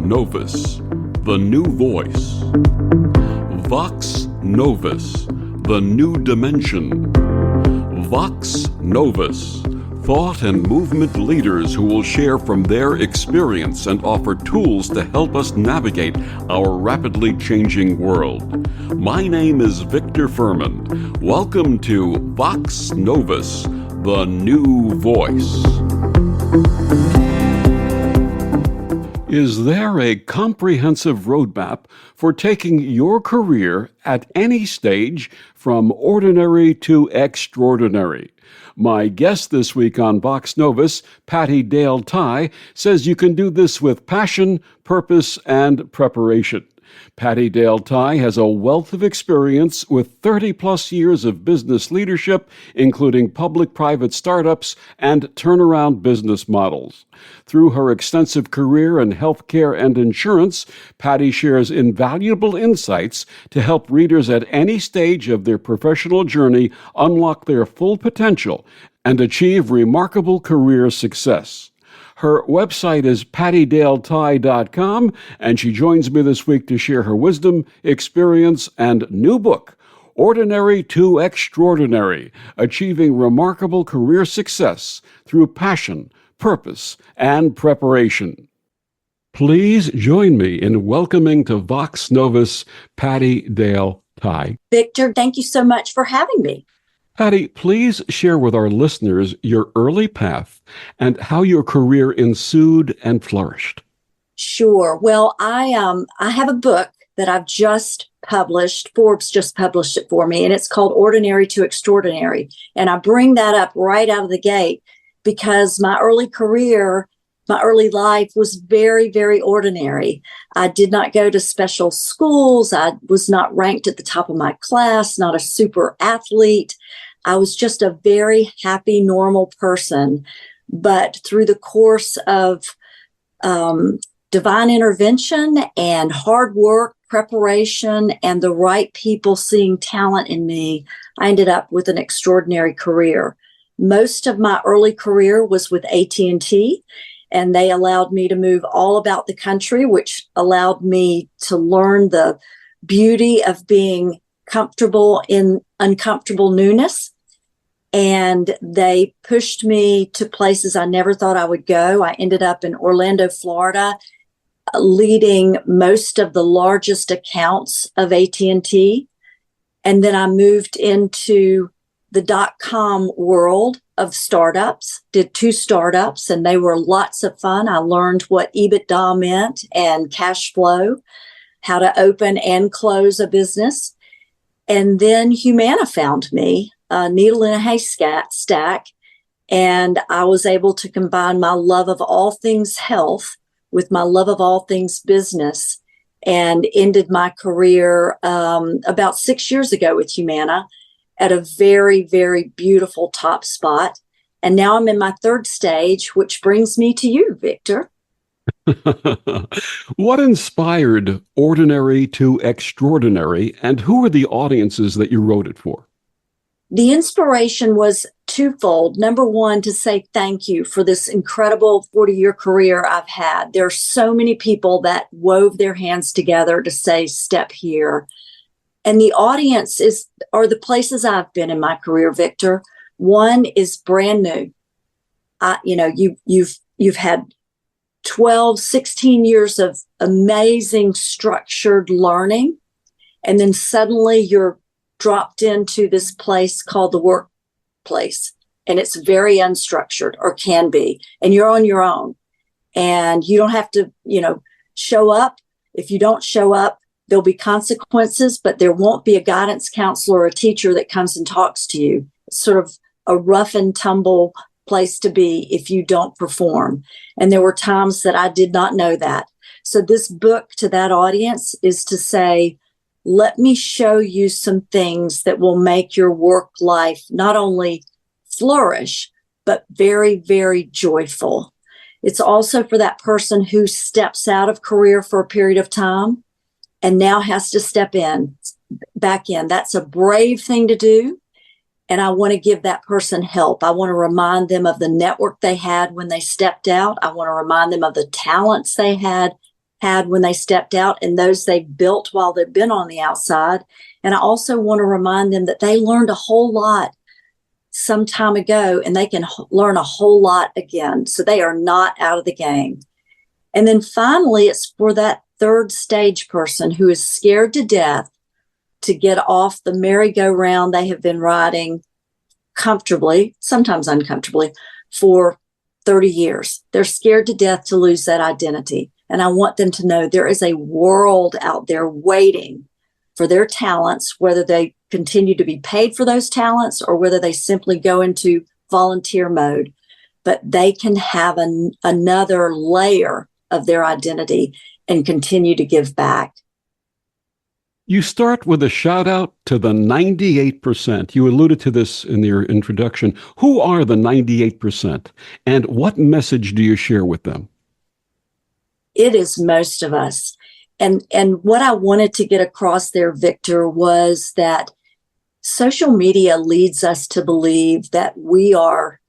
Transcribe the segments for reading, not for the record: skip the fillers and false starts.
Novus, the new voice. Vox Novus, the new dimension. Vox Novus, thought and movement leaders who will share from their experience and offer tools to help us navigate our rapidly changing world. My name is Victor Furman. Welcome to Vox Novus, the new voice. Is there a comprehensive roadmap for taking your career at any stage from ordinary to extraordinary? My guest this week on Vox Novus, Pattie Dale-Tighe, says you can do this with passion, purpose, and preparation. Pattie Dale-Tighe has a wealth of experience with 30-plus years of business leadership, including public-private startups and turnaround business models. Through her extensive career in healthcare and insurance, Pattie shares invaluable insights to help readers at any stage of their professional journey unlock their full potential and achieve remarkable career success. Her website is pattiedaletighe.com, and she joins me this week to share her wisdom, experience, and new book, Ordinary to Extraordinary, Achieving Remarkable Career Success Through Passion, Purpose, and Preparation. Please join me in welcoming to Vox Novus, Pattie Dale-Tighe. Victor, thank you so much for having me. Pattie, please share with our listeners your early path and how your career ensued and flourished. Sure. Well, I have a book that I've just published. Forbes just published it for me, and it's called Ordinary to Extraordinary. And I bring that up right out of the gate because my early life was very, very ordinary. I did not go to special schools. I was not ranked at the top of my class, not a super athlete. I was just a very happy, normal person. But through the course of divine intervention and hard work, preparation, and the right people seeing talent in me, I ended up with an extraordinary career. Most of my early career was with AT&T, and they allowed me to move all about the country, which allowed me to learn the beauty of being comfortable in uncomfortable newness. And they pushed me to places I never thought I would go. I ended up in Orlando, Florida, leading most of the largest accounts of AT&T. And then I moved into the .com world of startups, did 2 startups, and they were lots of fun. I learned what EBITDA meant and cash flow, how to open and close a business. And then Humana found me, a needle in a haystack, and I was able to combine my love of all things health with my love of all things business, and ended my career about 6 years ago with Humana at a very, very beautiful top spot. And now I'm in my 3rd stage, which brings me to you, Victor. What inspired Ordinary to Extraordinary, and who are the audiences that you wrote it for? The inspiration was twofold. Number one, to say thank you for this incredible 40-year career I've had. There are so many people that wove their hands together to say, step here. And the audience are the places I've been in my career, Victor. One is brand new. You've had 12, 16 years of amazing structured learning. And then suddenly you're dropped into this place called the workplace. And it's very unstructured, or can be. And you're on your own. And you don't have to, show up. If you don't show up, there'll be consequences, but there won't be a guidance counselor or a teacher that comes and talks to you. It's sort of a rough and tumble place to be if you don't perform. And there were times that I did not know that. So this book to that audience is to say, let me show you some things that will make your work life not only flourish, but very, very joyful. It's also for that person who steps out of career for a period of time and now has to step back in. That's a brave thing to do. And I want to give that person help. I want to remind them of the network they had when they stepped out. I want to remind them of the talents they had had when they stepped out and those they've built while they've been on the outside. And I also want to remind them that they learned a whole lot some time ago and they can learn a whole lot again. So they are not out of the game. And then finally, it's for that third stage person who is scared to death to get off the merry-go-round they have been riding comfortably, sometimes uncomfortably, for 30 years. They're scared to death to lose that identity. And I want them to know there is a world out there waiting for their talents, whether they continue to be paid for those talents or whether they simply go into volunteer mode. But they can have another layer of their identity and continue to give back. You start with a shout out to the 98%. You alluded to this in your introduction. Who are the 98%? And what message do you share with them? It is most of us. And what I wanted to get across there, Victor, was that social media leads us to believe that we are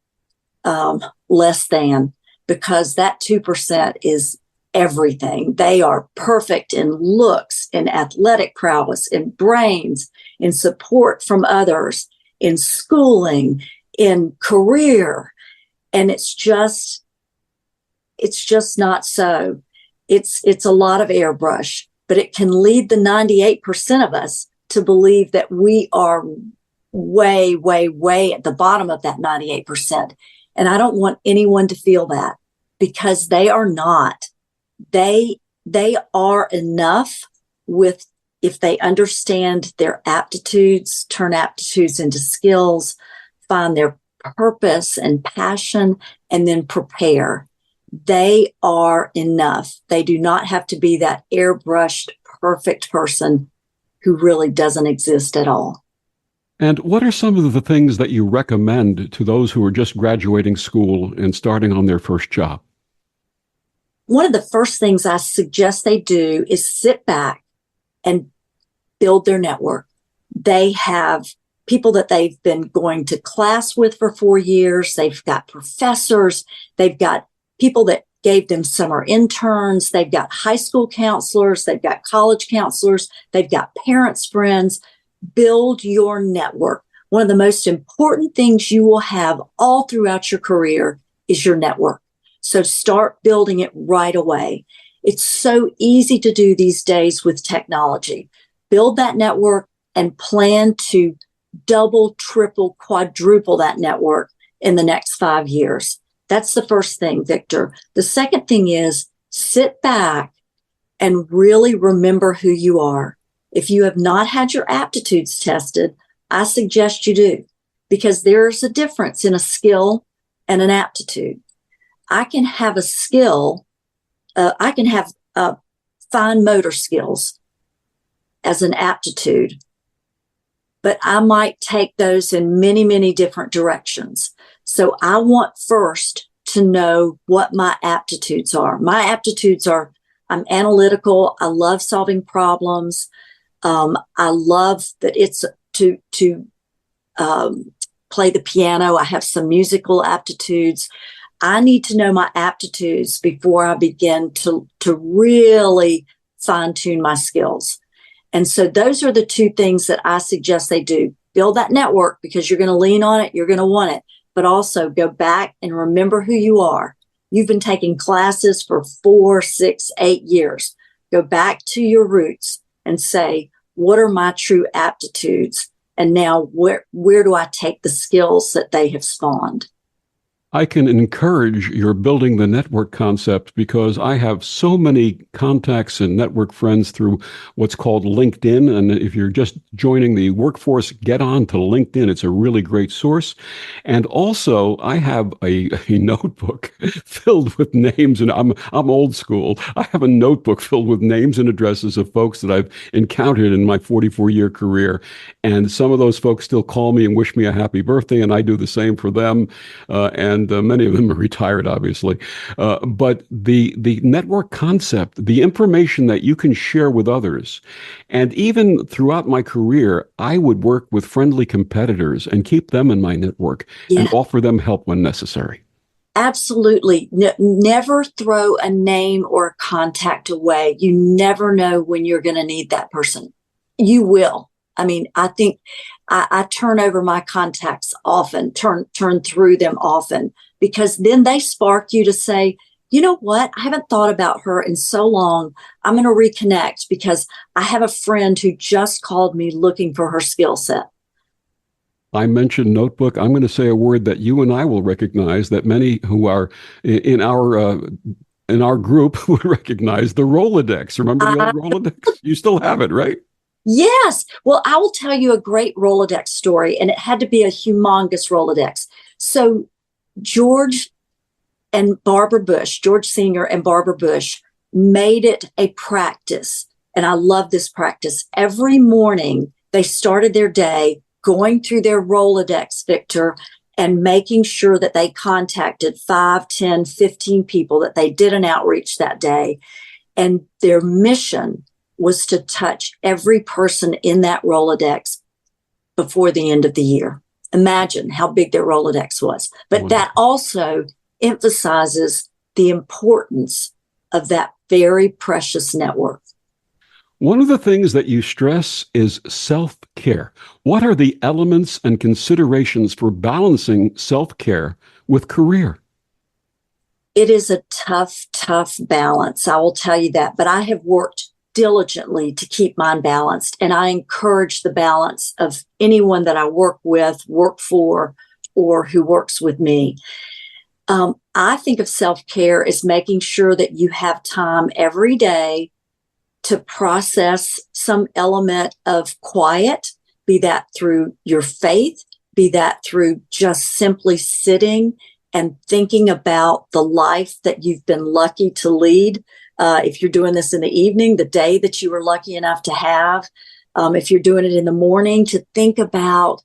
less than, because that 2% is everything. They are perfect in looks, in athletic prowess, in brains, in support from others, in schooling, in career. And it's just not so. It's a lot of airbrush, but it can lead the 98% of us to believe that we are way, way, way at the bottom of that 98%. And I don't want anyone to feel that, because they are not. They are enough if they understand their aptitudes, turn aptitudes into skills, find their purpose and passion, and then prepare. They are enough. They do not have to be that airbrushed, perfect person who really doesn't exist at all. And what are some of the things that you recommend to those who are just graduating school and starting on their first job? One of the first things I suggest they do is sit back and build their network. They have people that they've been going to class with for 4 years. They've got professors. They've got people that gave them summer interns. They've got high school counselors. They've got college counselors. They've got parents, friends. Build your network. One of the most important things you will have all throughout your career is your network. So start building it right away. It's so easy to do these days with technology. Build that network and plan to double, triple, quadruple that network in the next 5 years. That's the first thing, Victor. The second thing is sit back and really remember who you are. If you have not had your aptitudes tested, I suggest you do, because there's a difference in a skill and an aptitude. I can have a skill, I can have fine motor skills as an aptitude, but I might take those in many, many different directions. So I want first to know what my aptitudes are. My aptitudes are, I'm analytical. I love solving problems. I love that it's to play the piano. I have some musical aptitudes. I need to know my aptitudes before I begin to really fine tune my skills. And so those are the two things that I suggest they do. Build that network, because you're going to lean on it. You're going to want it, but also go back and remember who you are. You've been taking classes for 4, 6, 8 years. Go back to your roots and say, what are my true aptitudes? And now where do I take the skills that they have spawned? I can encourage your building the network concept, because I have so many contacts and network friends through what's called LinkedIn. And if you're just joining the workforce, get on to LinkedIn. It's a really great source. And also, I have a notebook filled with names, and I'm old school. I have a notebook filled with names and addresses of folks that I've encountered in my 44-year career. And some of those folks still call me and wish me a happy birthday, and I do the same for them. And many of them are retired, obviously. But the network concept, the information that you can share with others, and even throughout my career, I would work with friendly competitors and keep them in my network and offer them help when necessary. Absolutely. Never throw a name or a contact away. You never know when you're going to need that person. You will. I mean, I think I turn over my contacts often, turn through them often, because then they spark you to say, you know what? I haven't thought about her in so long. I'm going to reconnect because I have a friend who just called me looking for her skill set. I mentioned notebook. I'm going to say a word that you and I will recognize, that many who are in our group would recognize, the Rolodex. Remember the old Rolodex? You still have it, right? Yes. Well, I will tell you a great Rolodex story, and it had to be a humongous Rolodex. So George and Barbara Bush, George Senior and Barbara Bush, made it a practice. And I love this practice. Every morning, they started their day going through their Rolodex, Victor, and making sure that they contacted 5, 10, 15 people, that they did an outreach that day. And their mission was to touch every person in that Rolodex before the end of the year. Imagine how big their Rolodex was. But Wonderful. that also emphasizes the importance of that very precious network. One of the things that you stress is self-care. What are the elements and considerations for balancing self-care with career? It is a tough balance. I will tell you that. But I have worked diligently to keep mine balanced. And I encourage the balance of anyone that I work with, work for, or who works with me. I think of self-care as making sure that you have time every day to process some element of quiet, be that through your faith, be that through just simply sitting and thinking about the life that you've been lucky to lead. If you're doing this in the evening, the day that you were lucky enough to have. If you're doing it in the morning, to think about,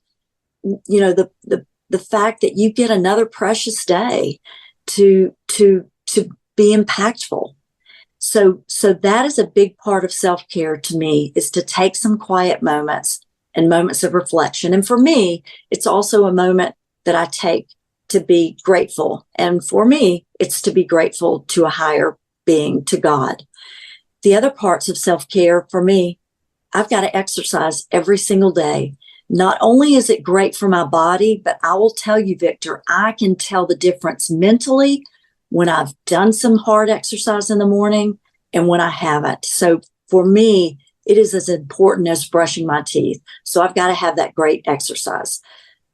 the fact that you get another precious day to be impactful. So that is a big part of self-care to me, is to take some quiet moments and moments of reflection. And for me, it's also a moment that I take to be grateful. And for me, it's to be grateful to a higher being, to God. The other parts of self-care for me, I've got to exercise every single day. Not only is it great for my body, but I will tell you, Victor, I can tell the difference mentally when I've done some hard exercise in the morning and when I haven't. So for me, it is as important as brushing my teeth. So I've got to have that great exercise.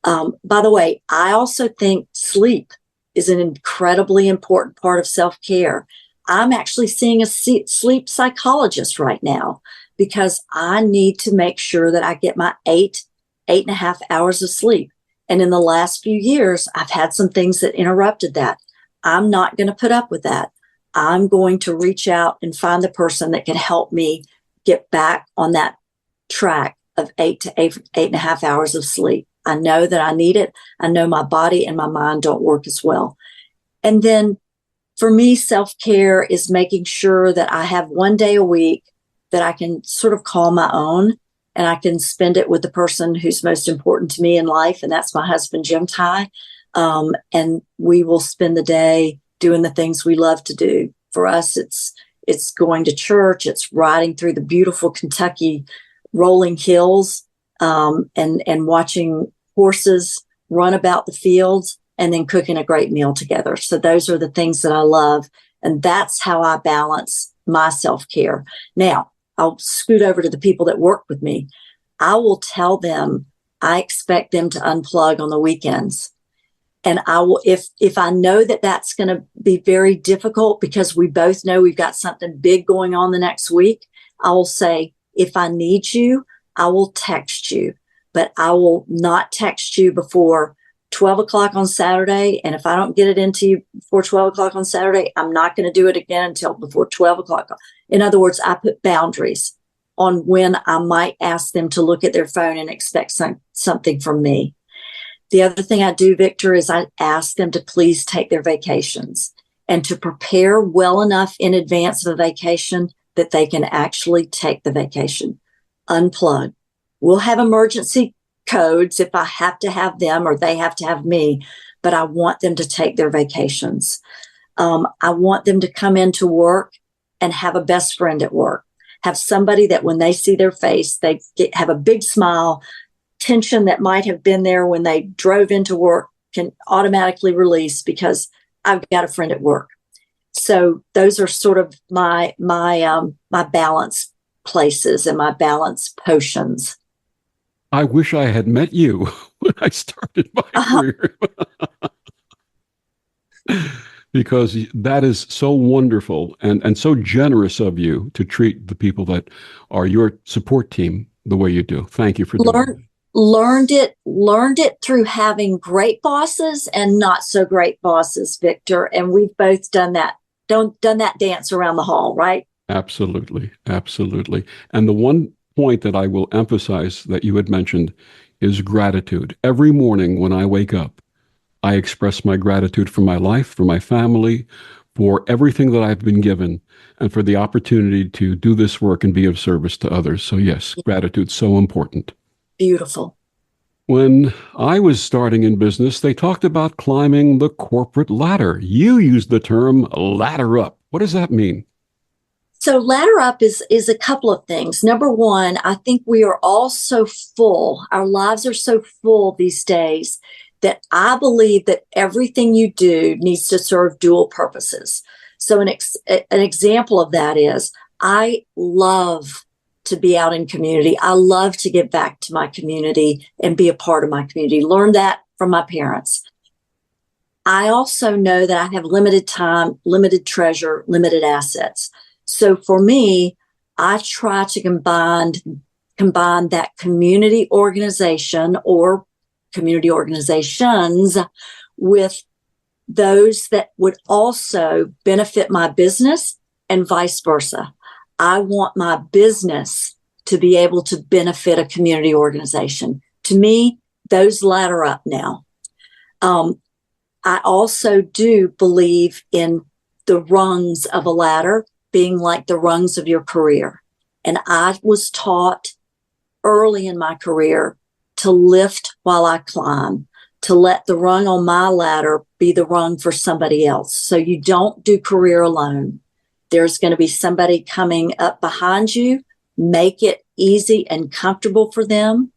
By the way, I also think sleep is an incredibly important part of self-care. I'm actually seeing a sleep psychologist right now because I need to make sure that I get my 8.5 hours of sleep. And in the last few years, I've had some things that interrupted that. I'm not going to put up with that. I'm going to reach out and find the person that can help me get back on that track of 8.5 hours of sleep. I know that I need it. I know my body and my mind don't work as well. And then for me, self-care is making sure that I have one day a week that I can sort of call my own, and I can spend it with the person who's most important to me in life. And that's my husband, Jim Ty. And we will spend the day doing the things we love to do. For us, it's going to church. It's riding through the beautiful Kentucky rolling hills, and watching horses run about the fields, and then cooking a great meal together. So those are the things that I love. And that's how I balance my self-care. Now, I'll scoot over to the people that work with me. I will tell them I expect them to unplug on the weekends. And I will, if I know that that's going to be very difficult because we both know we've got something big going on the next week, I will say, if I need you, I will text you, but I will not text you before 12 o'clock on Saturday. And if I don't get it into you before 12 o'clock on Saturday, I'm not going to do it again until before 12 o'clock. In other words, I put boundaries on when I might ask them to look at their phone and expect something from me. The other thing I do, Victor, is I ask them to please take their vacations and to prepare well enough in advance of a vacation that they can actually take the vacation, unplug. We'll have emergency codes if I have to have them or they have to have me, but I want them to take their vacations. I want them to come into work and have a best friend at work, have somebody that when they see their face, have a big smile. Tension that might have been there when they drove into work can automatically release because I've got a friend at work. So those are sort of my balance places and my balance potions. I wish I had met you when I started my career. Because that is so wonderful and so generous of you to treat the people that are your support team the way you do. Thank you for doing that. Learned it through having great bosses and not so great bosses, Victor. And we've both done that dance around the hall, right? Absolutely. Absolutely. And the one point that I will emphasize that you had mentioned is gratitude. Every morning when I wake up, I express my gratitude for my life, for my family, for everything that I've been given, and for the opportunity to do this work and be of service to others. So yes, gratitude's so important. Beautiful. When I was starting in business, they talked about climbing the corporate ladder. You used the term ladder up. What does that mean? So ladder up is a couple of things. Number one, I think we are all so full. Our lives are so full these days that I believe that everything you do needs to serve dual purposes. So an example of that is I love to be out in community. I love to give back to my community and be a part of my community. Learn that from my parents. I also know that I have limited time, limited treasure, limited assets. So for me, I try to combine that community organization or community organizations with those that would also benefit my business and vice versa. I want my business to be able to benefit a community organization. To me, those ladder up now. I also do believe in the rungs of a ladder being like the rungs of your career. And I was taught early in my career to lift while I climb, to let the rung on my ladder be the rung for somebody else. So you don't do career alone. There's going to be somebody coming up behind you, make it easy and comfortable for them.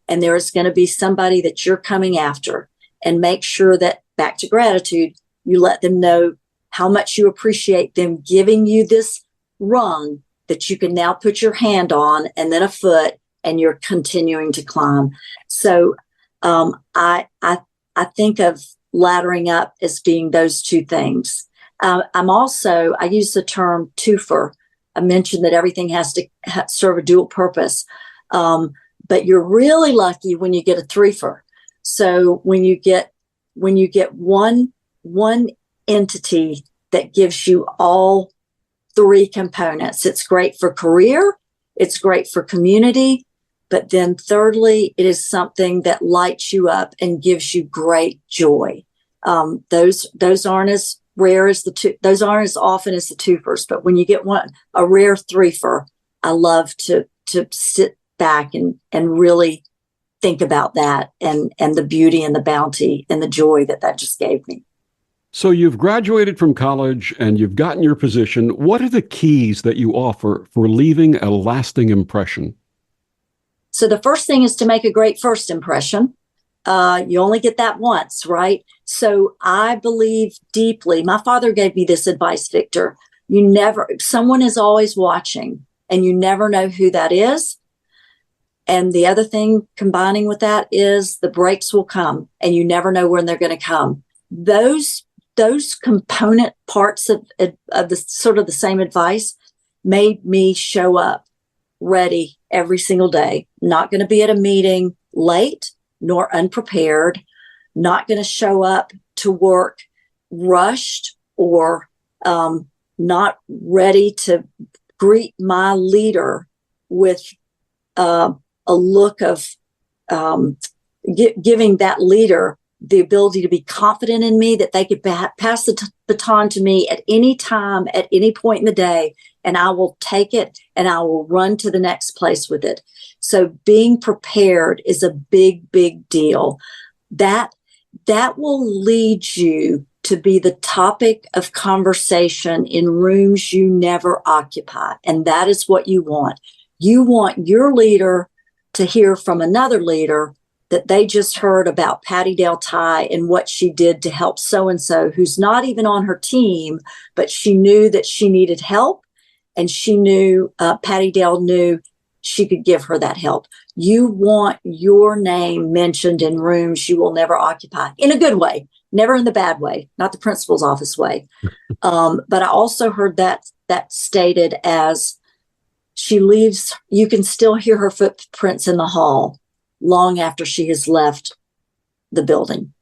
And there's going to be somebody that you're coming after, and make sure that, back to gratitude, you let them know how much you appreciate them giving you this rung that you can now put your hand on and then a foot, and you're continuing to climb. So I think of laddering up as being those two things. I use the term twofer. I mentioned that everything has to serve a dual purpose, but you're really lucky when you get a threefer. So when you get one entity that gives you all three components, it's great for career, it's great for community, but then thirdly, it is something that lights you up and gives you great joy. Those aren't as rare as those aren't as often as the twofers, but when you get a rare threefer, I love to sit back and really think about that and the beauty and the bounty and the joy that just gave me. So you've graduated from college and you've gotten your position. What are the keys that you offer for leaving a lasting impression? So the first thing is to make a great first impression. You only get that once, right? So I believe deeply. My father gave me this advice, Victor. Someone is always watching, and you never know who that is. And the other thing combining with that is the breaks will come, and you never know when they're going to come. Those component parts of the sort of the same advice made me show up ready every single day. Not going to be at a meeting late nor unprepared, not going to show up to work rushed or not ready to greet my leader with a look of giving that leader the ability to be confident in me, that they could pass the baton to me at any time, at any point in the day, and I will take it and I will run to the next place with it. So being prepared is a big, big deal. That that will lead you to be the topic of conversation in rooms you never occupy. And that is what you want. You want your leader to hear from another leader that they just heard about Pattie Dale Ty and what she did to help so-and-so who's not even on her team, but she knew that she needed help, and she knew, Pattie Dale knew she could give her that help. You want your name mentioned in rooms you will never occupy, in a good way, never in the bad way, not the principal's office way. But I also heard that stated as she leaves, you can still hear her footprints in the hall long after she has left the building.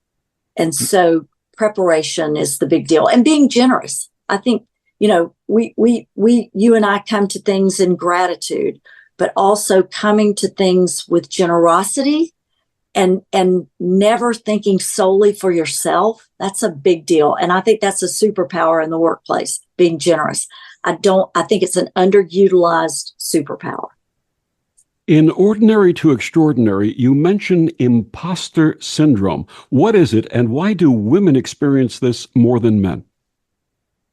And so preparation is the big deal, and being generous. I think, you and I come to things in gratitude, but also coming to things with generosity and never thinking solely for yourself. That's a big deal. And I think that's a superpower in the workplace, being generous. I think it's an underutilized superpower. In Ordinary to Extraordinary, you mention imposter syndrome. What is it, and why do women experience this more than men?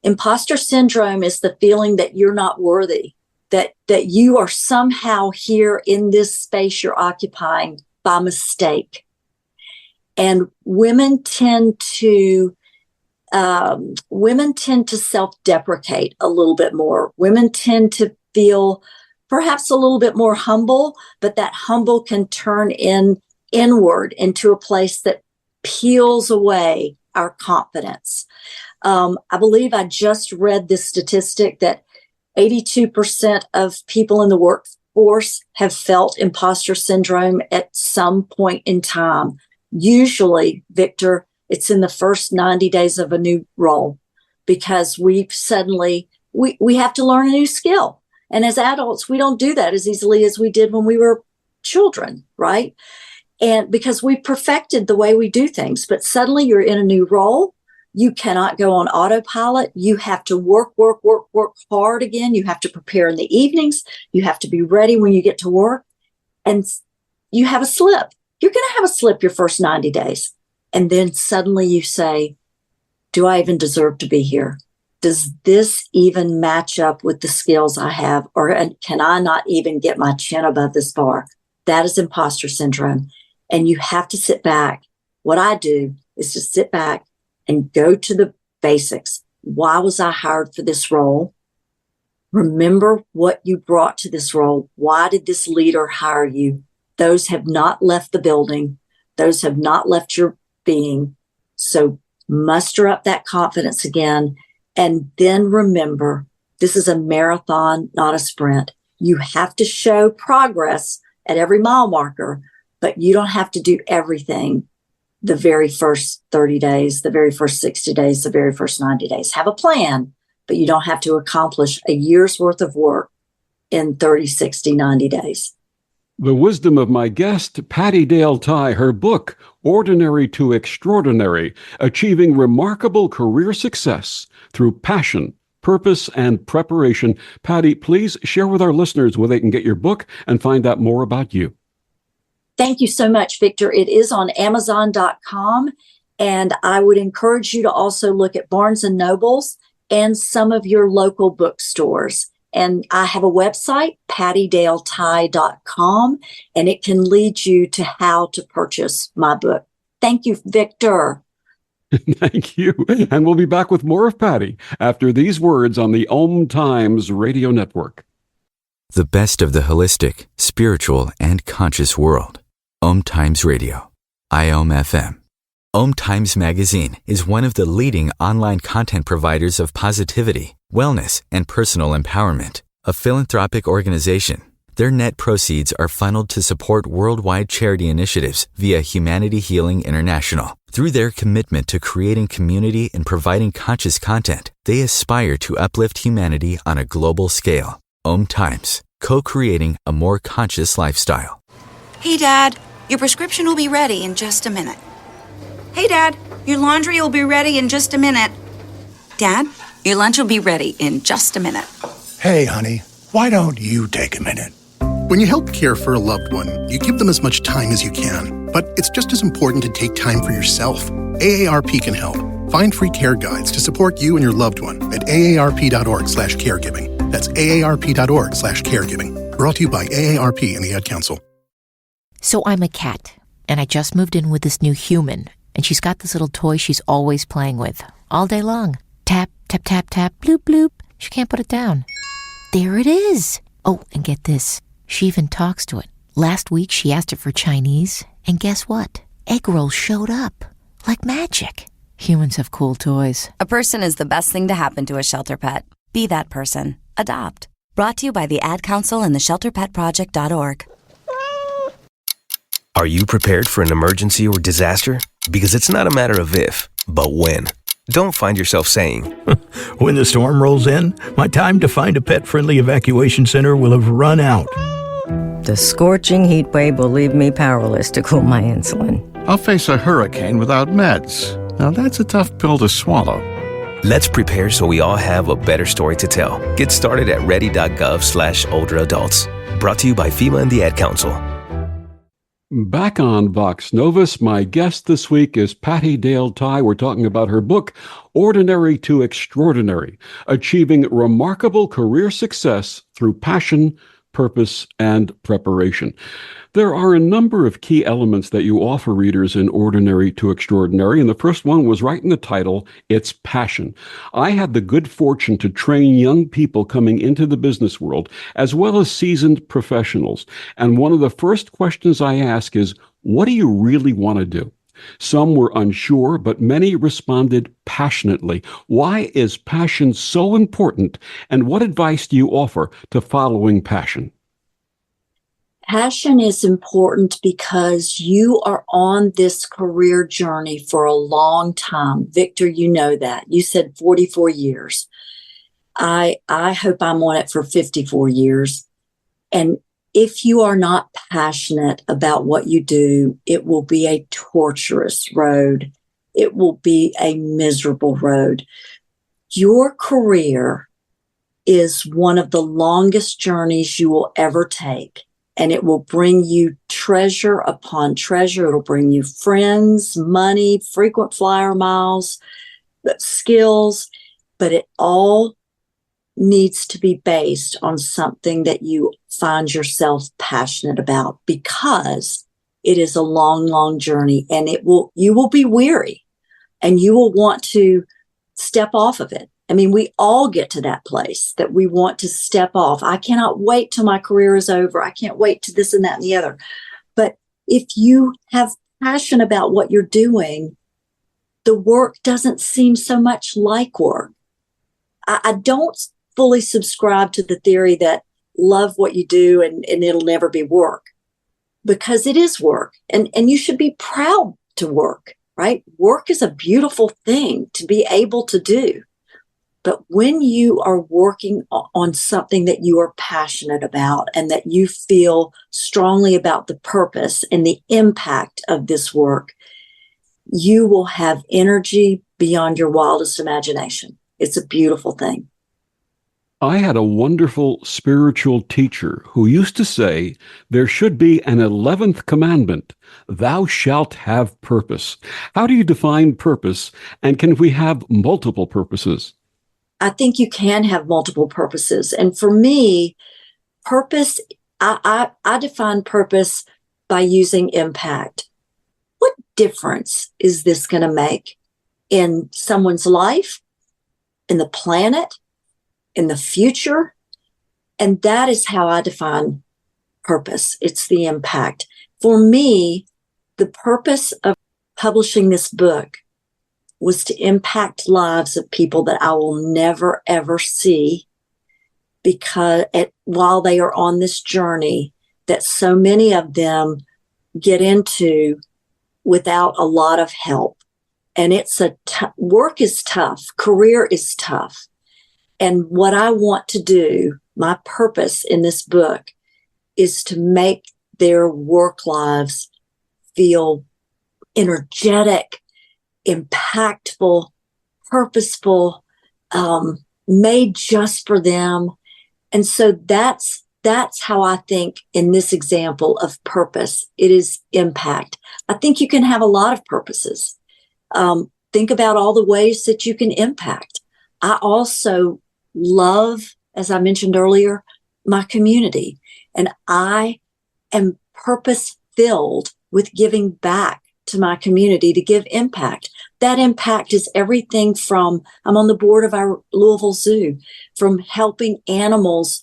Imposter syndrome is the feeling that you're not worthy, that you are somehow here in this space you're occupying by mistake. And women tend to self-deprecate a little bit more. Women tend to feel perhaps a little bit more humble, but that humble can turn inward into a place that peels away our confidence. I believe I just read this statistic that 82% of people in the workforce have felt imposter syndrome at some point in time. Usually, Victor, it's in the first 90 days of a new role, because we have to learn a new skill. And as adults, we don't do that as easily as we did when we were children, right? And because we perfected the way we do things, but suddenly you're in a new role. You cannot go on autopilot. You have to work hard again. You have to prepare in the evenings. You have to be ready when you get to work. And you have a slip. You're going to have a slip your first 90 days. And then suddenly you say, do I even deserve to be here? Does this even match up with the skills I have? Or can I not even get my chin above this bar? That is imposter syndrome. And you have to sit back. What I do is just sit back and go to the basics. Why was I hired for this role? Remember what you brought to this role. Why did this leader hire you? Those have not left the building. Those have not left your being. So muster up that confidence again. And then remember, this is a marathon, not a sprint. You have to show progress at every mile marker, but you don't have to do everything the very first 30 days, the very first 60 days, the very first 90 days. Have a plan, but you don't have to accomplish a year's worth of work in 30, 60, 90 days. The wisdom of my guest, Pattie Dale Ty, her book, Ordinary to Extraordinary, Achieving Remarkable Career Success Through Passion, Purpose, and Preparation. Pattie, please share with our listeners where they can get your book and find out more about you. Thank you so much, Victor. It is on Amazon.com, and I would encourage you to also look at Barnes & Nobles and some of your local bookstores. And I have a website, PattieDaleTy.com, and it can lead you to how to purchase my book. Thank you, Victor. Thank you. And we'll be back with more of Pattie after these words on the Om Times Radio Network. The best of the holistic, spiritual, and conscious world. Om Times Radio. IOM FM. Om Times Magazine is one of the leading online content providers of positivity, wellness, and personal empowerment. A philanthropic organization, their net proceeds are funneled to support worldwide charity initiatives via Humanity Healing International. Through their commitment to creating community and providing conscious content, they aspire to uplift humanity on a global scale. Om Times, co-creating a more conscious lifestyle. Hey, Dad, your prescription will be ready in just a minute. Hey, Dad, your laundry will be ready in just a minute. Dad, your lunch will be ready in just a minute. Hey, honey, why don't you take a minute? When you help care for a loved one, you give them as much time as you can. But it's just as important to take time for yourself. AARP can help. Find free care guides to support you and your loved one at aarp.org/caregiving. That's aarp.org/caregiving. Brought to you by AARP and the Ad Council. So I'm a cat, and I just moved in with this new human, and she's got this little toy she's always playing with, all day long. Tap, tap, tap, tap, bloop, bloop. She can't put it down. There it is. Oh, and get this. She even talks to it. Last week, she asked it for Chinese, and guess what? Egg rolls showed up. Like magic. Humans have cool toys. A person is the best thing to happen to a shelter pet. Be that person. Adopt. Brought to you by the Ad Council and the ShelterPetProject.org. Are you prepared for an emergency or disaster? Because it's not a matter of if, but when. Don't find yourself saying, when the storm rolls in, my time to find a pet-friendly evacuation center will have run out. The scorching heat wave will leave me powerless to cool my insulin. I'll face a hurricane without meds. Now that's a tough pill to swallow. Let's prepare so we all have a better story to tell. Get started at ready.gov/older-adults. Brought to you by FEMA and the Ad Council. Back on Vox Novus, my guest this week is Pattie Dale Ty. We're talking about her book, Ordinary to Extraordinary, Achieving Remarkable Career Success Through Passion, Purpose, and Preparation. There are a number of key elements that you offer readers in Ordinary to Extraordinary, and the first one was right in the title, it's passion. I had the good fortune to train young people coming into the business world, as well as seasoned professionals. And one of the first questions I ask is, what do you really want to do? Some were unsure, but many responded passionately. Why is passion so important, and what advice do you offer to following passion? Passion is important because you are on this career journey for a long time. Victor, you know that. You said 44 years. I hope I'm on it for 54 years. And if you are not passionate about what you do, it will be a torturous road. It will be a miserable road. Your career is one of the longest journeys you will ever take. And it will bring you treasure upon treasure. It'll bring you friends, money, frequent flyer miles, skills, but it all needs to be based on something that you find yourself passionate about, because it is a long, long journey, and you will be weary and you will want to step off of it. I mean, we all get to that place that we want to step off. I cannot wait till my career is over. I can't wait to this and that and the other. But if you have passion about what you're doing, the work doesn't seem so much like work. I don't fully subscribe to the theory that love what you do and it'll never be work, because it is work, and you should be proud to work, right? Work is a beautiful thing to be able to do. But when you are working on something that you are passionate about and that you feel strongly about the purpose and the impact of this work, you will have energy beyond your wildest imagination. It's a beautiful thing. I had a wonderful spiritual teacher who used to say there should be an 11th commandment, thou shalt have purpose. How do you define purpose, and can we have multiple purposes? I think you can have multiple purposes. And for me, purpose, I define purpose by using impact. What difference is this going to make in someone's life, in the planet, in the future? And that is how I define purpose. It's the impact. For me, the purpose of publishing this book was to impact lives of people that I will never, ever see, because while they are on this journey that so many of them get into without a lot of help. And it's work is tough. Career is tough. And what I want to do, my purpose in this book, is to make their work lives feel energetic, impactful, purposeful, made just for them. And so that's that's how I think in this example of purpose, it is impact. I think you can have a lot of purposes. Think about all the ways that you can impact. I also love, as I mentioned earlier, my community, and I am purpose filled with giving back to my community to give impact. That impact is everything from, I'm on the board of our Louisville Zoo, from helping animals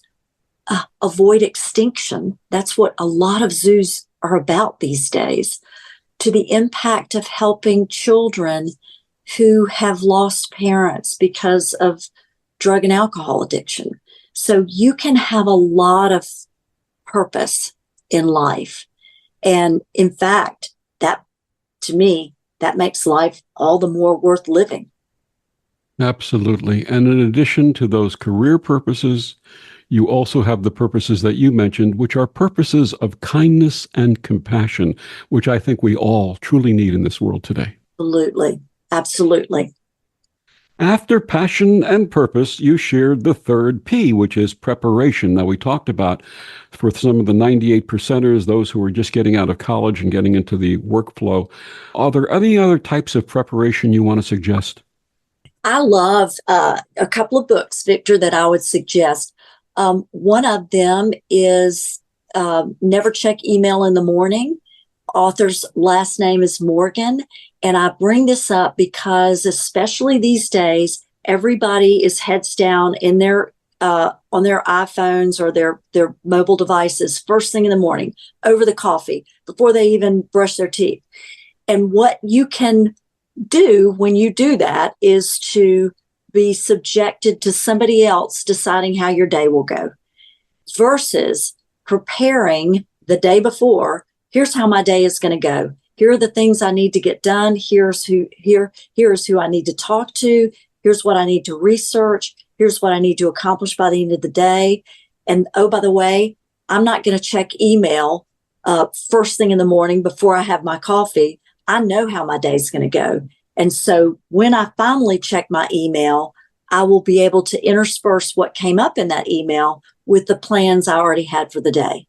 avoid extinction. That's what a lot of zoos are about these days, to the impact of helping children who have lost parents because of drug and alcohol addiction. So you can have a lot of purpose in life. And in fact, that, to me, that makes life all the more worth living. Absolutely. And in addition to those career purposes, you also have the purposes that you mentioned, which are purposes of kindness and compassion, which I think we all truly need in this world today. Absolutely. Absolutely. After passion and purpose, you shared the third P, which is preparation. Now, we talked about for some of the 98 percenters, those who are just getting out of college and getting into the workflow. Are there any other types of preparation you want to suggest? I love a couple of books, Victor, that I would suggest. One of them is Never Check Email in the Morning. Author's last name is Morgan. And I bring this up because, especially these days, everybody is heads down in their on their iPhones or their mobile devices first thing in the morning, over the coffee, before they even brush their teeth. And what you can do when you do that is to be subjected to somebody else deciding how your day will go, versus preparing the day before. Here's how my day is going to go. Here are the things I need to get done. Here's who I need to talk to. Here's what I need to research. Here's what I need to accomplish by the end of the day. And oh, by the way, I'm not going to check email first thing in the morning before I have my coffee. I know how my day is going to go. And so when I finally check my email, I will be able to intersperse what came up in that email with the plans I already had for the day.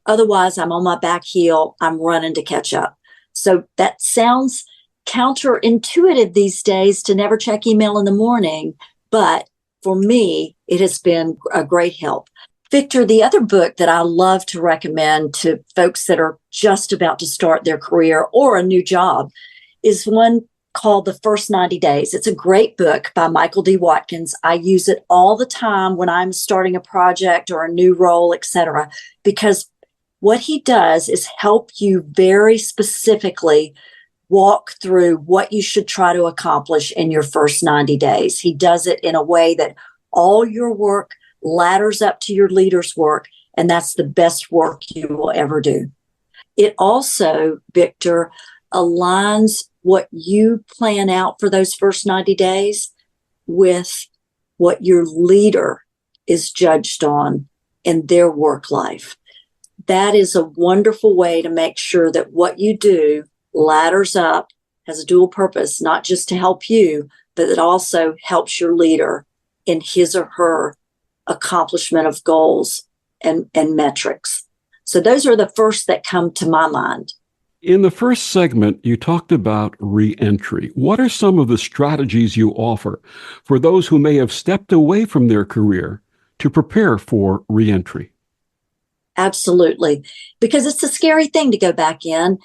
Otherwise, I'm on my back heel. I'm running to catch up. So that sounds counterintuitive these days, to never check email in the morning. But for me, it has been a great help. Victor, the other book that I love to recommend to folks that are just about to start their career or a new job is one called The First 90 Days. It's a great book by Michael D. Watkins. I use it all the time when I'm starting a project or a new role, etc., because what he does is help you very specifically walk through what you should try to accomplish in your first 90 days. He does it in a way that all your work ladders up to your leader's work, and that's the best work you will ever do. It also, Victor, aligns what you plan out for those first 90 days with what your leader is judged on in their work life. That is a wonderful way to make sure that what you do ladders up, has a dual purpose, not just to help you, but it also helps your leader in his or her accomplishment of goals and metrics. So those are the first that come to my mind. In the first segment, you talked about re-entry. What are some of the strategies you offer for those who may have stepped away from their career to prepare for re-entry? Absolutely. Because it's a scary thing to go back in.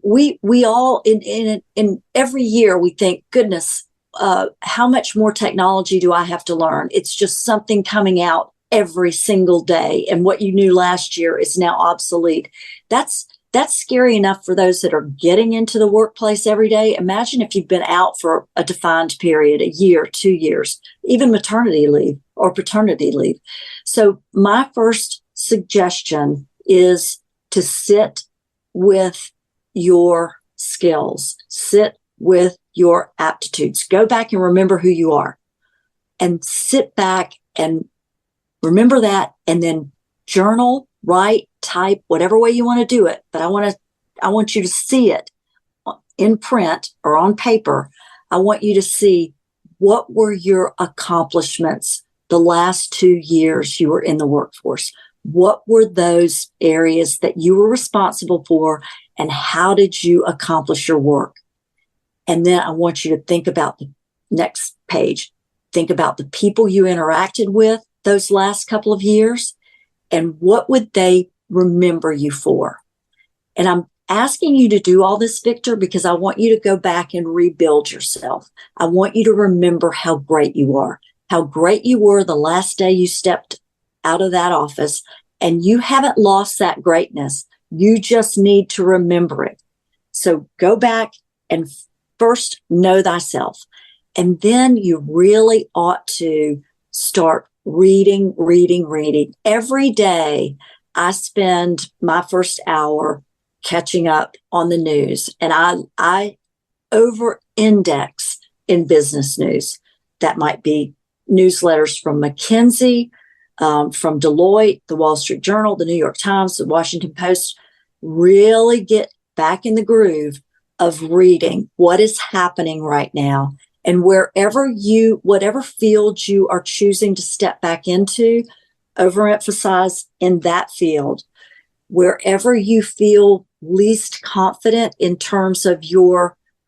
We all in every year we think, goodness, how much more technology do I have to learn? It's just something coming out every single day. And what you knew last year is now obsolete. That's scary enough for those that are getting into the workplace every day. Imagine if you've been out for a defined period, a year, 2 years, even maternity leave or paternity leave. So my first suggestion is to sit with your skills, sit with your aptitudes. Go back and remember who you are, and sit back and remember that, and then journal, write, type, whatever way you want to do it. But I want you to see it in print or on paper. I want you to see, what were your accomplishments the last 2 years you were in the workforce? What were those areas that you were responsible for, and how did you accomplish your work? And then I want you to think about the next page. Think about the people you interacted with those last couple of years, and what would they remember you for? And I'm asking you to do all this, Victor, because I want you to go back and rebuild yourself. I want you to remember how great you are, how great you were the last day you stepped out of that office, and you haven't lost that greatness. You just need to remember it. So go back and first know thyself. And then you really ought to start reading. Every day I spend my first hour catching up on the news, and I over-index in business news. That might be newsletters from McKinsey, from Deloitte, the Wall Street Journal, the New York Times, the Washington Post. Really get back in the groove of reading what is happening right now. And whatever field you are choosing to step back into, overemphasize in that field. Wherever you feel least confident in terms of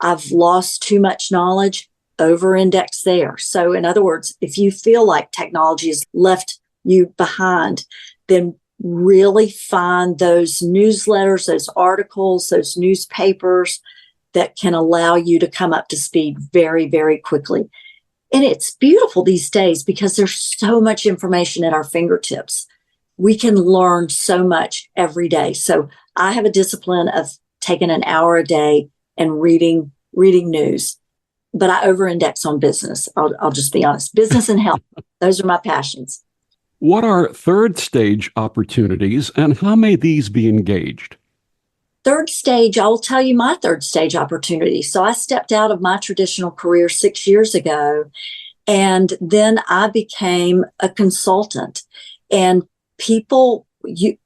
I've lost too much knowledge, over-index there. So in other words, if you feel like technology has left you behind, then really find those newsletters, those articles, those newspapers that can allow you to come up to speed very, very quickly. And it's beautiful these days because there's so much information at our fingertips. We can learn so much every day. So I have a discipline of taking an hour a day and reading news, but I over-index on business. I'll just be honest. Business and health, those are my passions. What are third stage opportunities, and how may these be engaged? Third stage, I'll tell you my third stage opportunity. So I stepped out of my traditional career 6 years ago, and then I became a consultant. And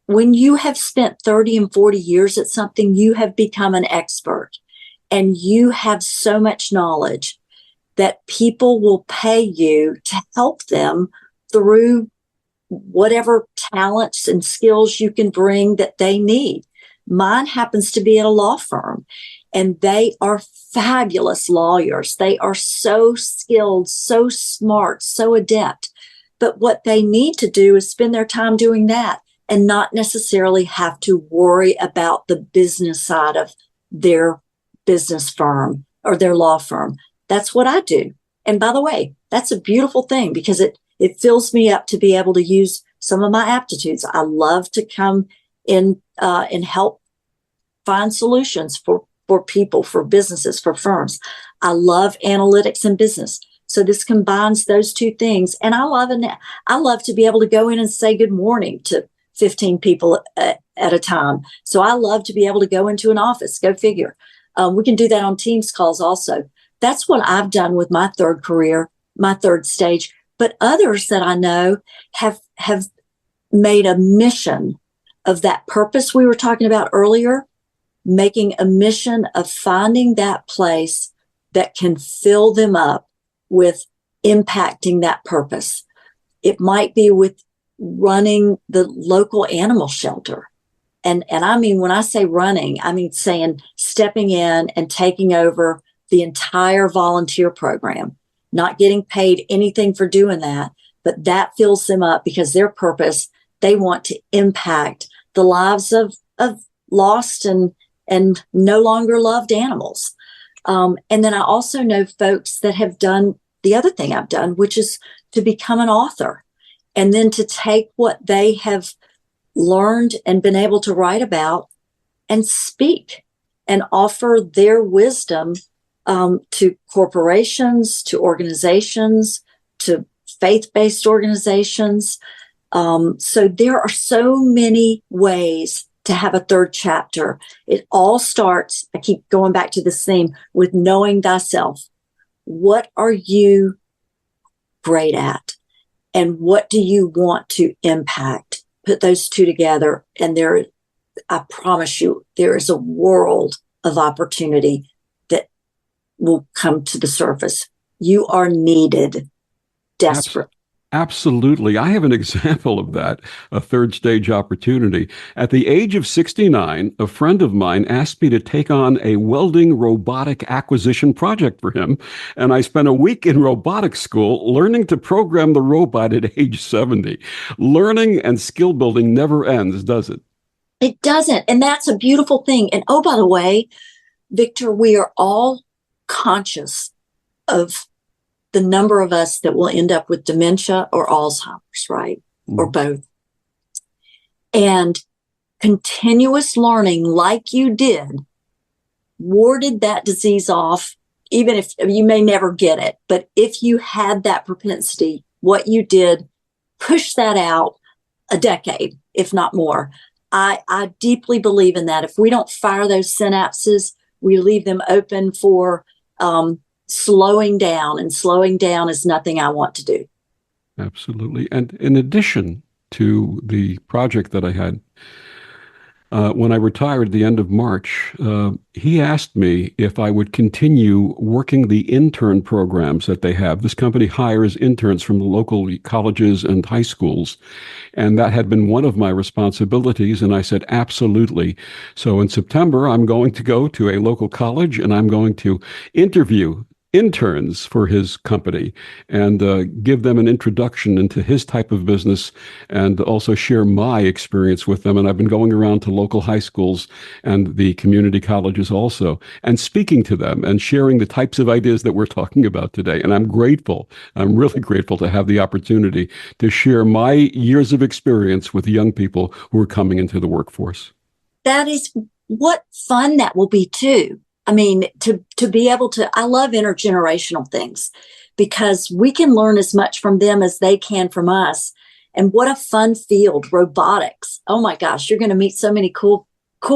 when you have spent 30 and 40 years at something, you have become an expert, and you have so much knowledge that people will pay you to help them through whatever talents and skills you can bring that they need. Mine happens to be at a law firm, and they are fabulous lawyers. They are so skilled, so smart, so adept. But what they need to do is spend their time doing that and not necessarily have to worry about the business side of their business firm or their law firm. That's what I do. And by the way, that's a beautiful thing because it fills me up to be able to use some of my aptitudes. I love to come in and help find solutions for people, for businesses, for firms. I love analytics and business. So this combines those two things. And I love to be able to go in and say good morning to 15 people at a time. So I love to be able to go into an office, go figure. We can do that on Teams calls also. That's what I've done with my third stage. But others that I know have made a mission of that purpose we were talking about earlier, making a mission of finding that place that can fill them up with impacting that purpose. It might be with running the local animal shelter. And I mean, when I say running, I mean saying stepping in and taking over the entire volunteer program, not getting paid anything for doing that, but that fills them up because their purpose, they want to impact the lives of lost and no longer loved animals. And then I also know folks that have done the other thing I've done, which is to become an author and then to take what they have learned and been able to write about and speak and offer their wisdom to corporations, to organizations, to faith-based organizations. So there are so many ways to have a third chapter. It all starts, I keep going back to this theme, with knowing thyself. What are you great at? And what do you want to impact? Put those two together, and I promise you, there is a world of opportunity that will come to the surface. You are needed, desperate. Absolutely. I have an example of that, a third stage opportunity. At the age of 69, a friend of mine asked me to take on a welding robotic acquisition project for him. And I spent a week in robotics school learning to program the robot at age 70. Learning and skill building never ends, does it? It doesn't. And that's a beautiful thing. And oh, by the way, Victor, we are all conscious of the number of us that will end up with dementia or Alzheimer's, right? Or both. And continuous learning, like you did, warded that disease off, even if you may never get it. But if you had that propensity, what you did pushed that out a decade, if not more. I deeply believe in that. If we don't fire those synapses, we leave them open for slowing down, and slowing down is nothing I want to do. Absolutely. And in addition to the project that I had, when I retired at the end of March, he asked me if I would continue working the intern programs that they have. This company hires interns from the local colleges and high schools, and that had been one of my responsibilities, and I said, absolutely. So in September, I'm going to go to a local college, and I'm going to interview interns for his company and give them an introduction into his type of business and also share my experience with them. And I've been going around to local high schools and the community colleges also and speaking to them and sharing the types of ideas that we're talking about today. And I'm grateful. I'm really grateful to have the opportunity to share my years of experience with young people who are coming into the workforce. That is what fun that will be too. I mean, to be able to, I love intergenerational things because we can learn as much from them as they can from us. And what a fun field, robotics. Oh my gosh, you're going to meet so many cool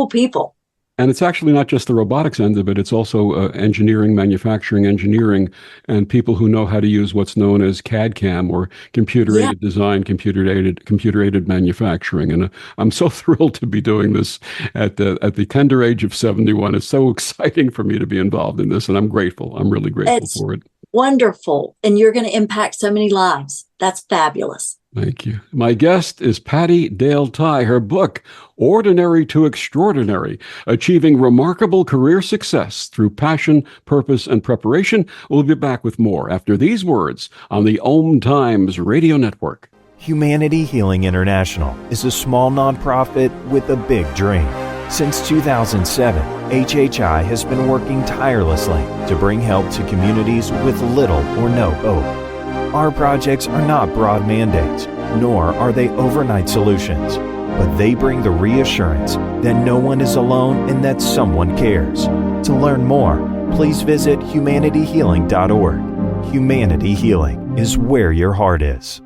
people. And it's actually not just the robotics end of it. It's also engineering, manufacturing engineering, and people who know how to use what's known as CAD/CAM or computer-aided design, computer-aided manufacturing. And I'm so thrilled to be doing this at the tender age of 71. It's so exciting for me to be involved in this, and I'm grateful. I'm really grateful for it. Wonderful. And you're going to impact so many lives. That's fabulous. Thank you. My guest is Pattie Dale Tye. Her book, Ordinary to Extraordinary, Achieving Remarkable Career Success Through Passion, Purpose, and Preparation. We'll be back with more after these words on the Om Times Radio Network. Humanity Healing International is a small nonprofit with a big dream. Since 2007, HHI has been working tirelessly to bring help to communities with little or no hope. Our projects are not broad mandates, nor are they overnight solutions, but they bring the reassurance that no one is alone and that someone cares. To learn more, please visit humanityhealing.org. Humanity Healing is where your heart is.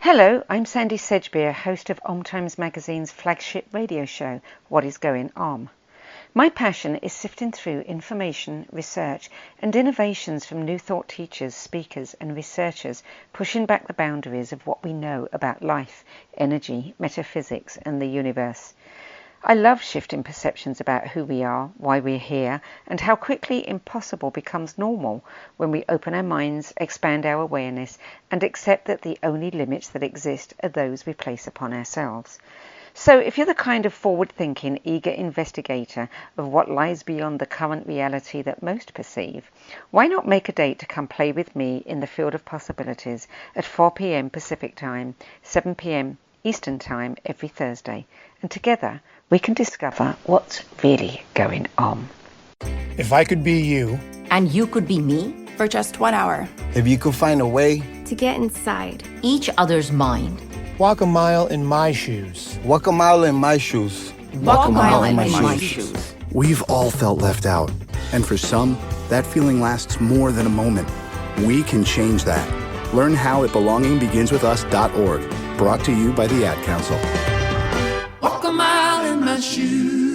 Hello, I'm Sandy Sedgbeer, host of Om Times Magazine's flagship radio show, What is Going On? My passion is sifting through information, research, and innovations from new thought teachers, speakers, and researchers pushing back the boundaries of what we know about life, energy, metaphysics, and the universe. I love shifting perceptions about who we are, why we're here, and how quickly impossible becomes normal when we open our minds, expand our awareness, and accept that the only limits that exist are those we place upon ourselves. So if you're the kind of forward-thinking, eager investigator of what lies beyond the current reality that most perceive, why not make a date to come play with me in the field of possibilities at 4 p.m. Pacific Time, 7 p.m. Eastern Time every Thursday, and together we can discover what's really going on. If I could be you, and you could be me, for just 1 hour, if you could find a way to get inside each other's mind, walk a mile in my shoes. Walk a mile in my shoes. Walk a mile in my shoes. We've all felt left out. And for some, that feeling lasts more than a moment. We can change that. Learn how at belongingbeginswithus.org. Brought to you by the Ad Council. Walk a mile in my shoes.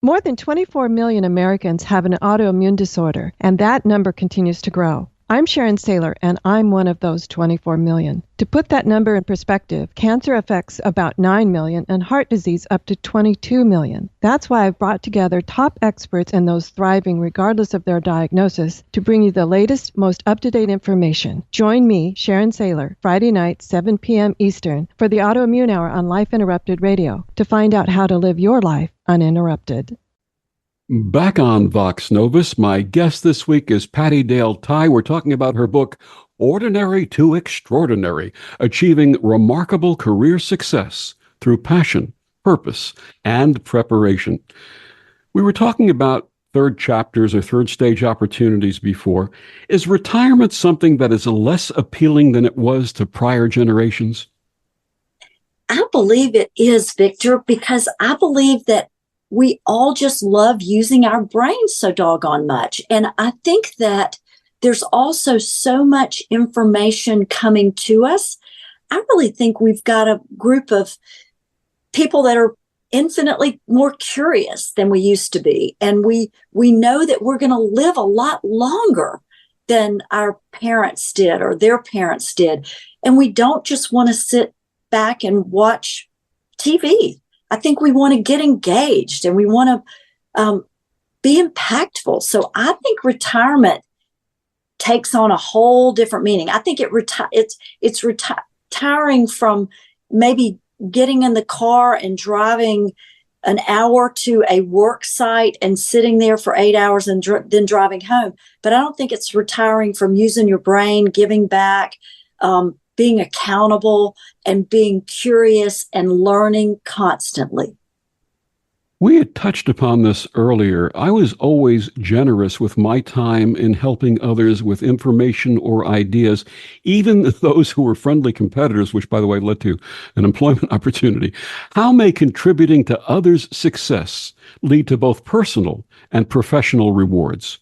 More than 24 million Americans have an autoimmune disorder, and that number continues to grow. I'm Sharon Saylor, and I'm one of those 24 million. To put that number in perspective, cancer affects about 9 million and heart disease up to 22 million. That's why I've brought together top experts and those thriving regardless of their diagnosis to bring you the latest, most up-to-date information. Join me, Sharon Saylor, Friday night, 7 p.m. Eastern, for the Autoimmune Hour on Life Interrupted Radio to find out how to live your life uninterrupted. Back on Vox Novus, my guest this week is Pattie Dale Ty. We're talking about her book, Ordinary to Extraordinary, Achieving Remarkable Career Success Through Passion, Purpose, and Preparation. We were talking about third chapters or third stage opportunities before. Is retirement something that is less appealing than it was to prior generations? I believe it is, Victor, because I believe that we all just love using our brains so doggone much. And I think that there's also so much information coming to us. I really think we've got a group of people that are infinitely more curious than we used to be. And we know that we're going to live a lot longer than our parents did or their parents did. And we don't just want to sit back and watch TV. I think we want to get engaged and we want to be impactful. So I think retirement takes on a whole different meaning. I think it's retiring from maybe getting in the car and driving an hour to a work site and sitting there for 8 hours and then driving home. But I don't think it's retiring from using your brain, giving back, being accountable, and being curious and learning constantly. We had touched upon this earlier. I was always generous with my time in helping others with information or ideas, even those who were friendly competitors, which, by the way, led to an employment opportunity. How may contributing to others' success lead to both personal and professional rewards?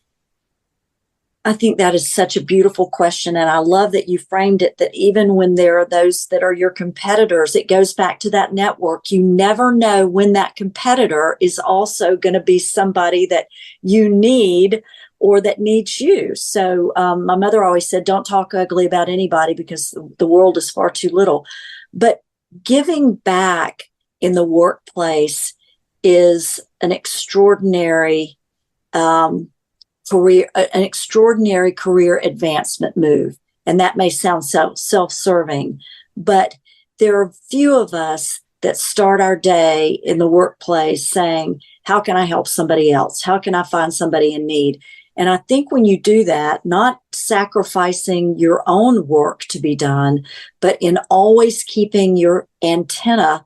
I think that is such a beautiful question. And I love that you framed it that even when there are those that are your competitors, it goes back to that network. You never know when that competitor is also going to be somebody that you need or that needs you. So my mother always said, don't talk ugly about anybody because the world is far too little. But giving back in the workplace is an extraordinary an extraordinary career advancement move. And that may sound self-serving, but there are few of us that start our day in the workplace saying, how can I help somebody else? How can I find somebody in need? And I think when you do that, not sacrificing your own work to be done, but in always keeping your antenna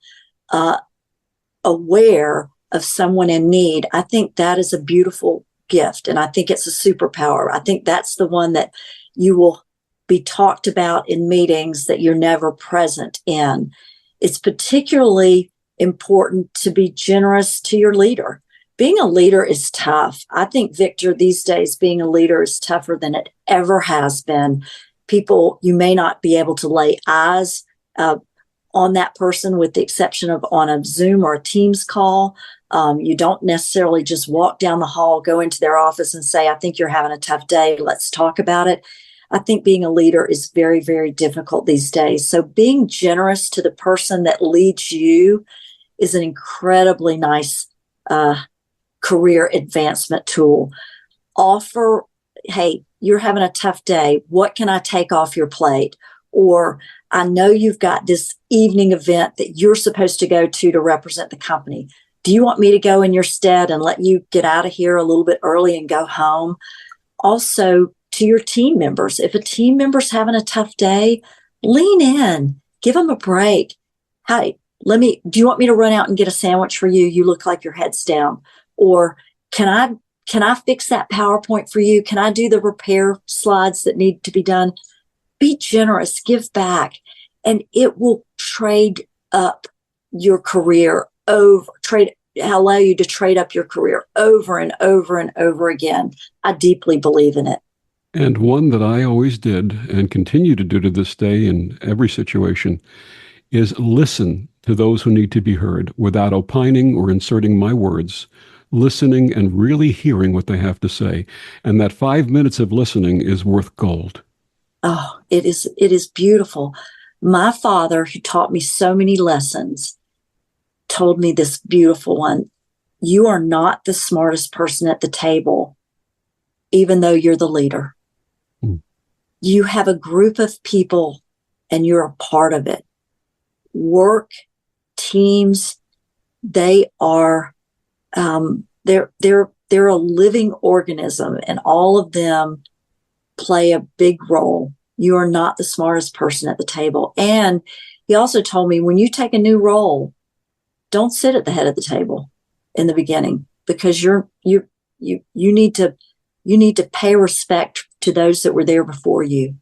aware of someone in need, I think that is a beautiful gift. And I think it's a superpower. I think that's the one that you will be talked about in meetings that you're never present in. It's particularly important to be generous to your leader. Being a leader is tough. I think, Victor, these days, being a leader is tougher than it ever has been. People, you may not be able to lay eyes on that person with the exception of on a Zoom or a Teams call. You don't necessarily just walk down the hall, go into their office and say, I think you're having a tough day. Let's talk about it. I think being a leader is very, very difficult these days. So being generous to the person that leads you is an incredibly nice career advancement tool. Offer, hey, you're having a tough day. What can I take off your plate? Or I know you've got this evening event that you're supposed to go to represent the company. Do you want me to go in your stead and let you get out of here a little bit early and go home? Also, to your team members, if a team member's having a tough day, lean in, give them a break. Hey, do you want me to run out and get a sandwich for you? You look like your head's down. Or can I fix that PowerPoint for you? Can I do the repair slides that need to be done? Be generous, give back, and it will trade up your career allow you to trade up your career over and over and over again. I deeply believe in it. And one that I always did and continue to do to this day in every situation is listen to those who need to be heard without opining or inserting my words. listening and really hearing what they have to say. And that 5 minutes of listening is worth gold. Oh, it is beautiful. My father, who taught me so many lessons, told me this beautiful one. You are not the smartest person at the table, even though you're the leader. You have a group of people and you're a part of it. Work, teams, they are, they're a living organism, and all of them play a big role. You are not the smartest person at the table. And he also told me, when you take a new role, don't sit at the head of the table in the beginning, because you need to pay respect to those that were there before you.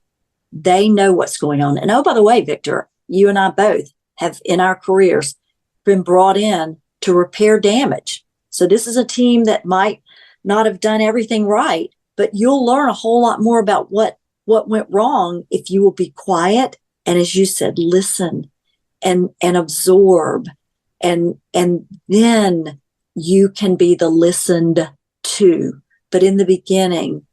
They know what's going on. And oh, by the way, Victor, you and I both have in our careers been brought in to repair damage. So this is a team that might not have done everything right, but you'll learn a whole lot more about what went wrong if you will be quiet and, as you said, listen and absorb, and then you can be the listened to. But in the beginning,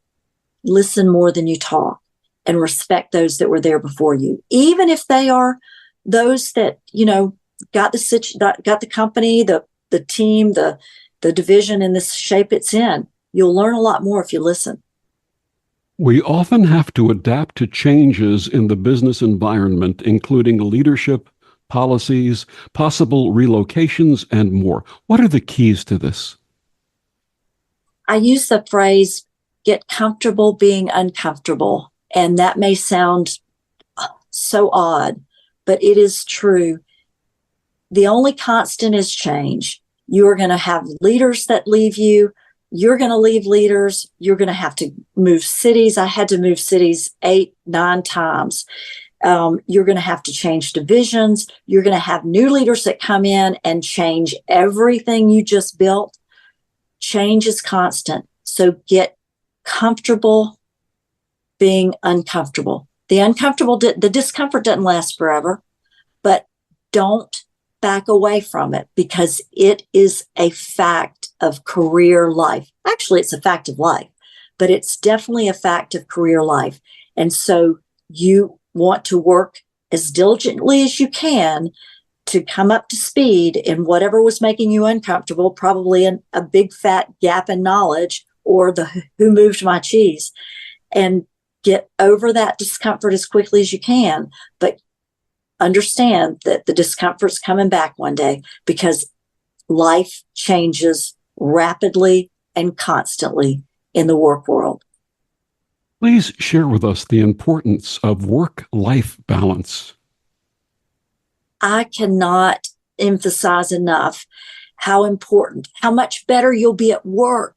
listen more than you talk, and respect those that were there before you, even if they are those that, got the company, the team, the division in this shape it's in. You'll learn a lot more if you listen. We often have to adapt to changes in the business environment, including leadership, policies, possible relocations, and more. What are the keys to this? I use the phrase, get comfortable being uncomfortable. And that may sound so odd, but it is true. The only constant is change. You are going to have leaders that leave you. You're going to leave leaders. You're going to have to move cities. I had to move cities 8-9 times. You're going to have to change divisions. You're going to have new leaders that come in and change everything you just built. Change is constant. So get comfortable being uncomfortable. The discomfort doesn't last forever, but don't back away from it, because it is a fact of career life. Actually, it's a fact of life, but it's definitely a fact of career life. And so you want to work as diligently as you can to come up to speed in whatever was making you uncomfortable, probably a big fat gap in knowledge, or the who moved my cheese, and get over that discomfort as quickly as you can. But understand that the discomfort's coming back one day, because life changes rapidly and constantly in the work world. Please share with us the importance of work-life balance. I cannot emphasize enough how important, how much better you'll be at work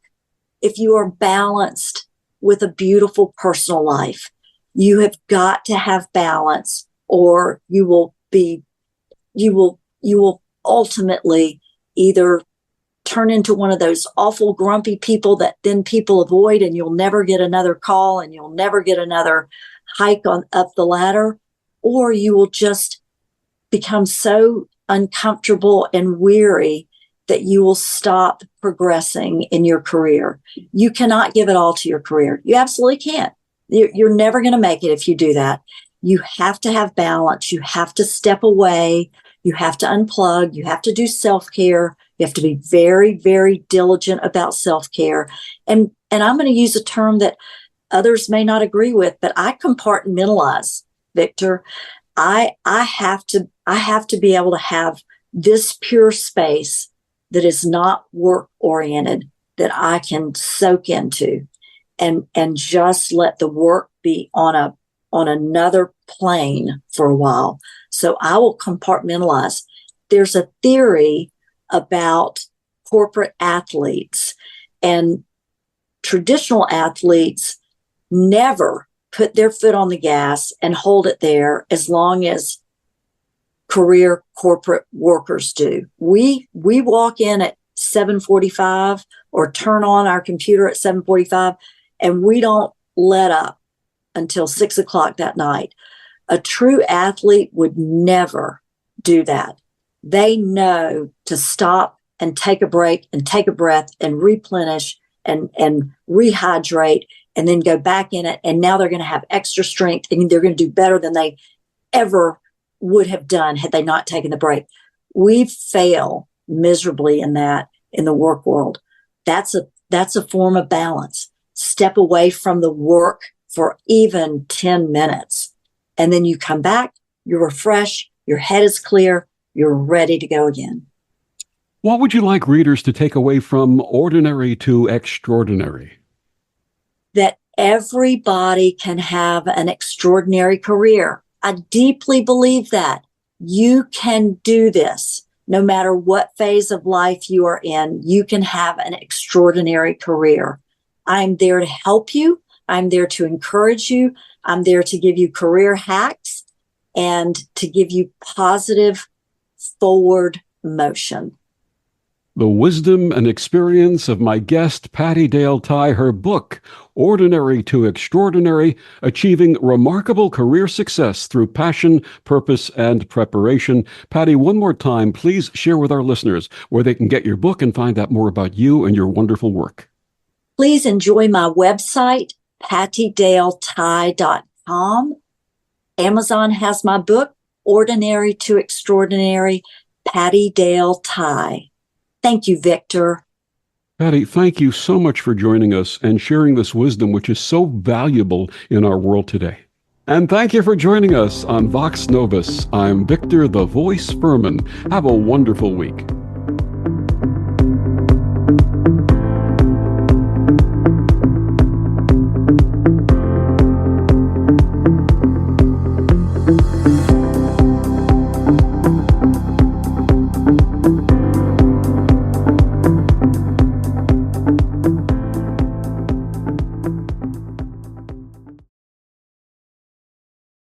if you are balanced with a beautiful personal life. You have got to have balance, or you will ultimately either turn into one of those awful grumpy people that then people avoid, and you'll never get another call and you'll never get another hike up the ladder, or you will just become so uncomfortable and weary that you will stop progressing in your career. You cannot give it all to your career. You absolutely can't. You're never going to make it if you do that. You have to have balance. You have to step away. You have to unplug. You have to do self-care. You have to be very, very diligent about self-care. And I'm going to use a term that others may not agree with, but I compartmentalize, Victor. I have to be able to have this pure space that is not work oriented, that I can soak into and just let the work be on another plane for a while. So I will compartmentalize. There's a theory about corporate athletes, and traditional athletes never put their foot on the gas and hold it there as long as career corporate workers do. We walk in at 7:45 or turn on our computer at 7:45, and we don't let up until 6 o'clock that night. A true athlete would never do that. They know to stop and take a break and take a breath and replenish and rehydrate and then go back in it. And now they're going to have extra strength and they're going to do better than they ever would have done had they not taken the break. We fail miserably in that in the work world. That's a form of balance. Step away from the work for even 10 minutes. And then you come back, you're refreshed, your head is clear, you're ready to go again. What would you like readers to take away from Ordinary to Extraordinary? That everybody can have an extraordinary career. I deeply believe that. You can do this. No matter what phase of life you are in, you can have an extraordinary career. I'm there to help you. I'm there to encourage you. I'm there to give you career hacks and to give you positive forward motion. The wisdom and experience of my guest, Pattie Dale Ty, her book, Ordinary to Extraordinary, Achieving Remarkable Career Success Through Passion, Purpose, and Preparation. Pattie, one more time, please share with our listeners where they can get your book and find out more about you and your wonderful work. Please enjoy my website, pattiedalety.com. Amazon has my book, Ordinary to Extraordinary, Pattie Dale Ty. Thank you, Victor. Pattie, thank you so much for joining us and sharing this wisdom, which is so valuable in our world today. And thank you for joining us on Vox Novus. I'm Victor the Voice Furman. Have a wonderful week.